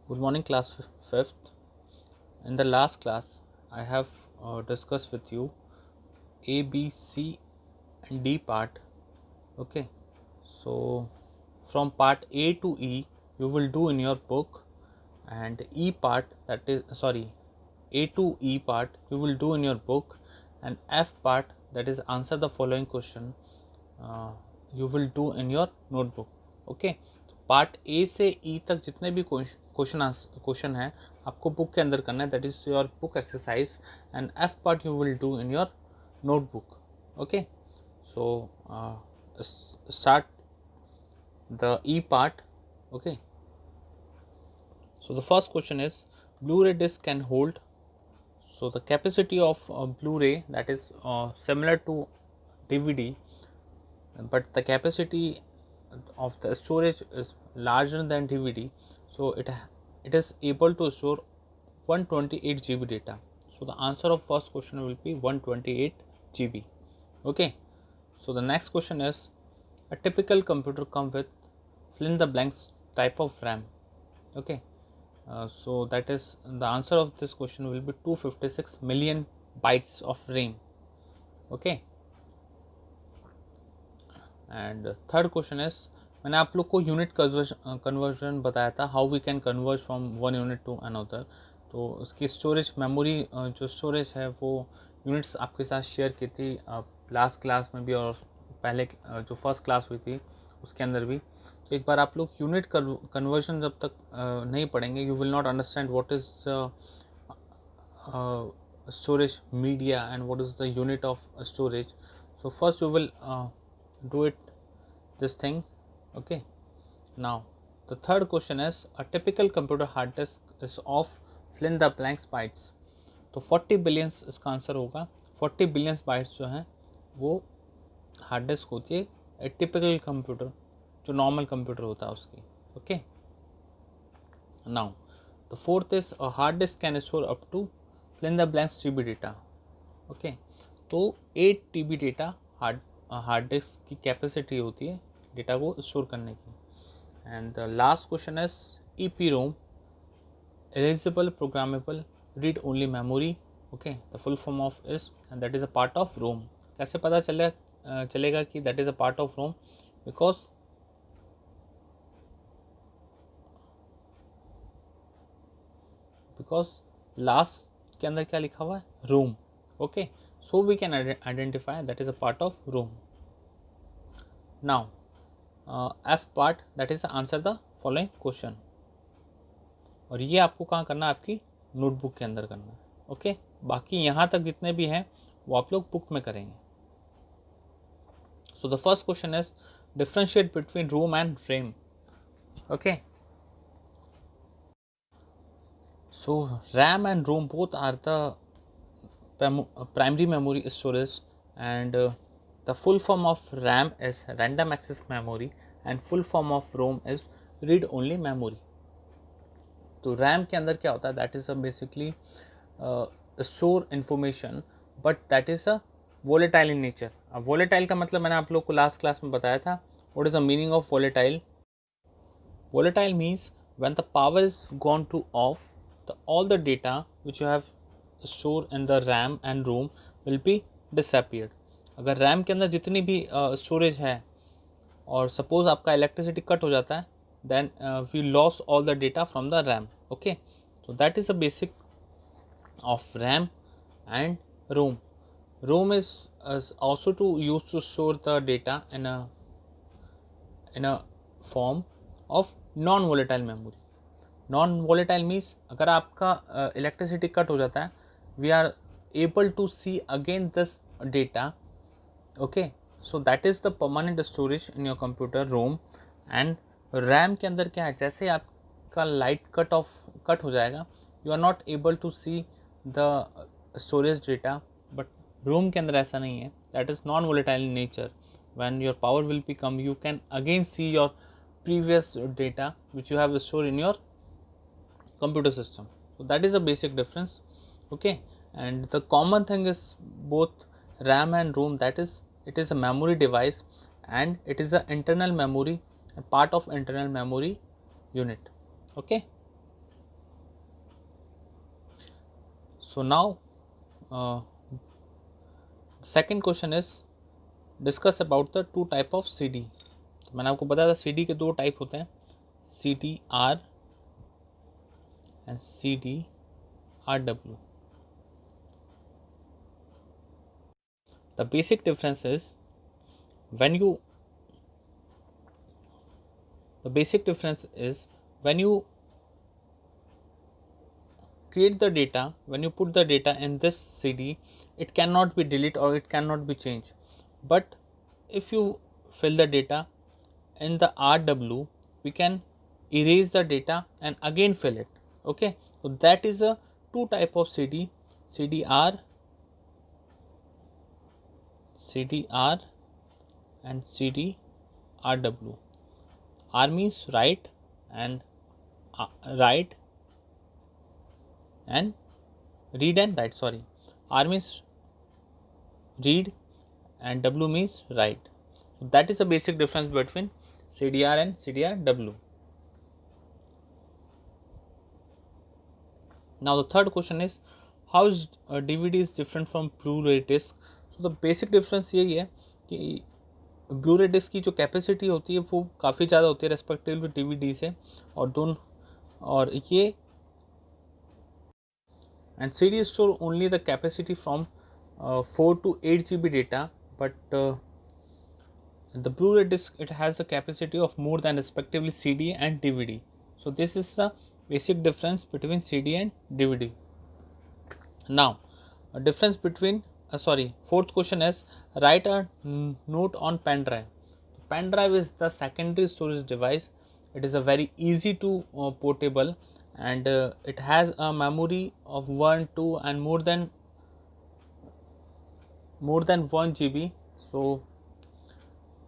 Good morning, class fifth. In the last class, I have discussed with you A, B, C, and D part. Okay, so from part A to E, you will do in your book, and E part, that is sorry, A to E part, you will do in your book, and F part, that is answer the following question, uh, you will do in your notebook. Okay, part A से ई तक जितने भी question है आपको book के अंदर करना है, that is your book exercise, and F part you will do in your notebook. Okay, so start the E part. Okay, so the first question is Blu-ray disc can hold. So the capacity of Blu-ray, that is similar to DVD, but the capacity of the storage is larger than DVD, so it is able to store 128 GB data. So the answer of first question will be 128 GB. Okay, so the next question is a typical computer come with fill in the blanks type of RAM. Okay, so that is the answer of this question will be 256 million bytes of RAM. Okay, and third question is, मैंने आप लोग को unit conversion बताया था, how we can converge from one unit to another. तो उसकी storage memory जो storage है वो यूनिट्स आपके साथ शेयर की थी लास्ट क्लास में भी, और पहले जो फर्स्ट क्लास हुई थी उसके अंदर भी. तो एक बार आप लोग यूनिट कन्वर्जन जब तक नहीं पढ़ेंगे, you will not understand what is storage media and what is the unit of storage. So first you will do it this thing. Okay, now the third question is a typical computer hard disk is of fill in the blanks bytes. तो 40 billions इसका answer होगा. 40 billions bytes जो हैं वो hard disk होती है, a typical computer जो normal computer होता है उसकी. Okay, now the fourth is a hard disk can store up to fill in the blanks TB data. Okay, तो 8 TB डेटा हार्ड डिस्क की कैपेसिटी होती है डेटा को स्टोर करने की. And the last question is EP ROM, erasable programmable read only memory. Okay, the full form of is and that is a part of ROM. कैसे पता चलेगा कि that is a part of ROM? Because last के अंदर क्या लिखा हुआ है? ROM. Okay, so we can identify that is a part of room. Now F part, that is answer the following question, और ये आपको कहाँ करना है? आपकी नोटबुक के अंदर करना है. ओके, बाकी यहाँ तक जितने भी हैं वो आप लोग बुक में करेंगे. So the first question is differentiate between ROM and RAM. Okay, so RAM and ROM both are the primary memory storage, and the full form of RAM is random access memory and full form of ROM is read only memory. तो RAM के अंदर क्या होता है? That is a basically store information, but that is a volatile in nature. अब volatile का मतलब मैंने आप लोग को लास्ट क्लास में बताया था. What is the meaning of volatile? Volatile means when the power is gone to off, all the data which you have stored in the RAM and ROM will be disappeared. अगर RAM के अंदर जितनी भी storage है और suppose आपका electricity cut हो जाता है, then we lost all the data from the RAM. Okay, so that is a basic of RAM and ROM. ROM is also to used to store the data in a form of non volatile memory. Non volatile means अगर आपका electricity cut हो जाता है, we are able to see again this data. Okay, so that is the permanent storage in your computer ROM. And RAM के अंदर क्या है? जैसे आपका लाइट कट हो जाएगा, you are not able to see the storage data, but ROM के अंदर ऐसा नहीं है. That is non volatile in nature. when your power will become, you can again see your previous data which you have stored in your computer system. So that is a basic difference. Okay, and the common thing is both RAM and ROM, that is it is a memory device and it is an internal memory and part of internal memory unit. Okay, So now second question is discuss about the two type of CD. तो मैंने आपको बताया था CD के दो type होते हैं, CDR and CDRW. The basic difference is when you create the data, when you put the data in this CD, it cannot be deleted or it cannot be changed. But if you fill the data in the RW, we can erase the data and again fill it. Okay, so that is a two type of CD, CDR and CDRW. R means write and read and write. Sorry, R means read and W means write. So that is the basic difference between CDR and CDRW. Now the third question is how is DVD is different from Blu-ray disc. So the basic difference यही है कि Blu-ray disc की जो capacity होती है वो काफ़ी ज़्यादा होती है रेस्पेक्टिव DVD से, और ये and CD store only the capacity from 4 to 8 GB data, but the Blu-ray disc, it has the capacity of more than respectively CD and DVD. So this is the basic difference between CD and DVD. Now a difference between fourth question is write a note on pen drive. Pen drive is the secondary storage device. It is a very easy to portable, and it has a memory of 1, 2 and more than 1 GB. So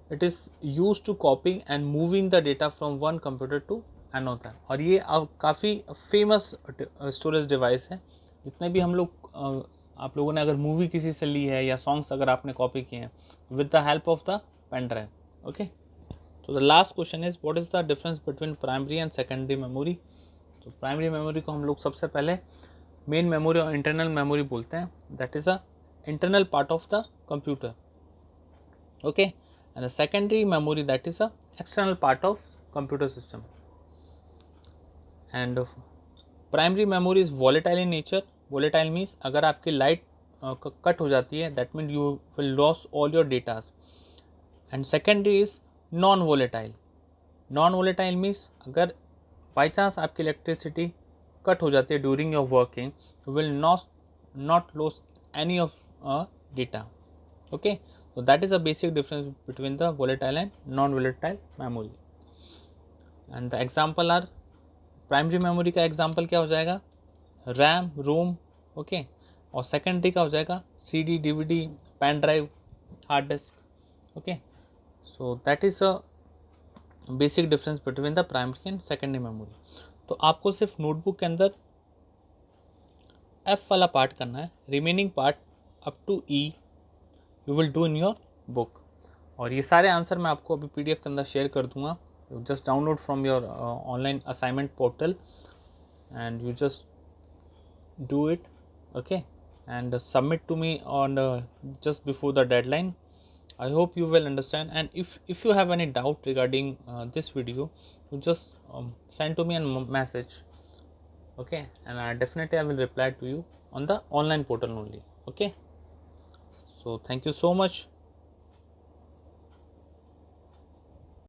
it is used to copying and moving the data from one computer to another. और ये काफ़ी famous storage device है. जितने भी हम लोग आप लोगों ने अगर मूवी किसी से ली है या सॉन्ग्स अगर आपने कॉपी किए हैं with the help of the pen drive. Okay, तो the last question is what is the difference between primary and secondary memory. तो प्राइमरी मेमोरी को हम लोग सबसे पहले मेन मेमोरी और इंटरनल मेमोरी बोलते हैं. That is a internal part of the computer. Okay, and the secondary memory, that is a external part of computer system. And primary memory is volatile in nature. Volatile means अगर आपकी light cut हो जाती है that means you will lose all your data. And secondary is non volatile. Non volatile means अगर by chance आपकी electricity cut हो जाती है during your working, you will not lose any of data. Okay, so that is a basic difference between the volatile and non-volatile memory. And the example are primary memory का example क्या हो जाएगा, RAM, ROM. Okay, और secondary का हो जाएगा CD, DVD, pen drive, hard disk. Okay, so that is a basic difference between the primary and secondary memory. तो आपको सिर्फ नोटबुक के अंदर F वाला पार्ट करना है, remaining part up to E you will do in your book. और ये सारे आंसर मैं आपको अभी PDF के अंदर शेयर कर दूंगा. Just download from your online assignment portal and you just do it. Okay, and submit to me on just before the deadline. I hope you will understand, and if you have any doubt regarding this video, you just send to me a message. Okay, and definitely I will reply to you on the online portal only. Okay, so thank you so much